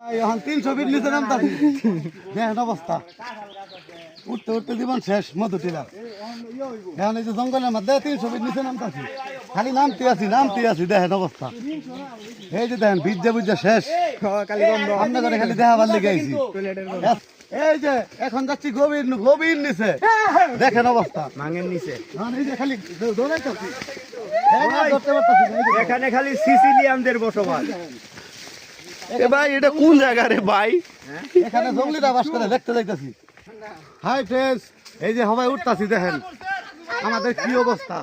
এখন 300 ফিট নিচে নামতাছি দেখেন অবস্থা উঠতে উঠতে জীবন শেষ মধুটিলা এখন এই যে জঙ্গলের মধ্যে 300 ফিট নিচে নামতাছি খালি নামতে আছি দেখেন অবস্থা এই যে দেখেন ভিজা বুঝা শেষ আপনার করে খালি দেখা ভালো লেগে আইছি এই যে এখন যাচ্ছি গভীর নিচে দেখেন অবস্থা মাঙের নিচে এই যে খালি দৌড়াইতেছি এখানে খালি সিসিলিয়ানদের বসবাস। এ ভাই এটা কোন জায়গা রে ভাই? এখানে জঙ্গলিরা বাস করে দেখতে যাইতেছি। হাই ফ্রেন্ডস, এই যে সবাই উঠতাছি দেখেন আমাদের কি অবস্থা।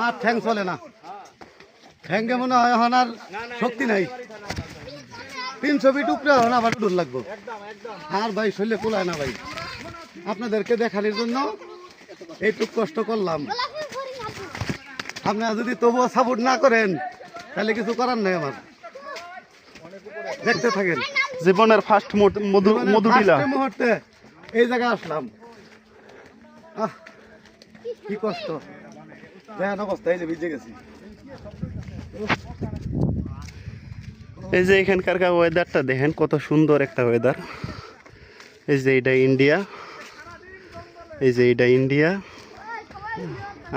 আর ঠ্যাং চলে না, ঠ্যাঙ্গে মনে হয় এখন আর শক্তি নাই। 300 ফিট উপরে এখন আবার ডুল লাগবো। আর ভাই শরীরে কুলায় না ভাই, আপনাদেরকে দেখানোর জন্য এইটুক কষ্ট করলাম। আপনারা যদি তবুও সাপোর্ট না করেন তাহলে কিছু করার নেই আমার। দেখতে থাকেন জীবনের ফার্স্ট মধুটিলা মুহূর্তে এই জায়গায় আসলাম। কি কষ্ট দেখেন অবস্থা, এই যে ভিজে গেছি। এই যে এখানকার ওয়েদারটা দেখেন কত সুন্দর একটা ওয়েদার। এই যে এটা ইন্ডিয়া, এই যে এটা ইন্ডিয়া,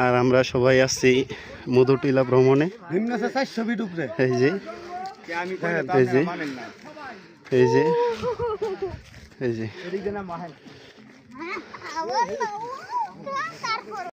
আর আমরা সবাই আসছি মধুটিলা ভ্রমণে। নিম্ন 400 ফিট উপরে। এই যে এই যে এই যে এই যে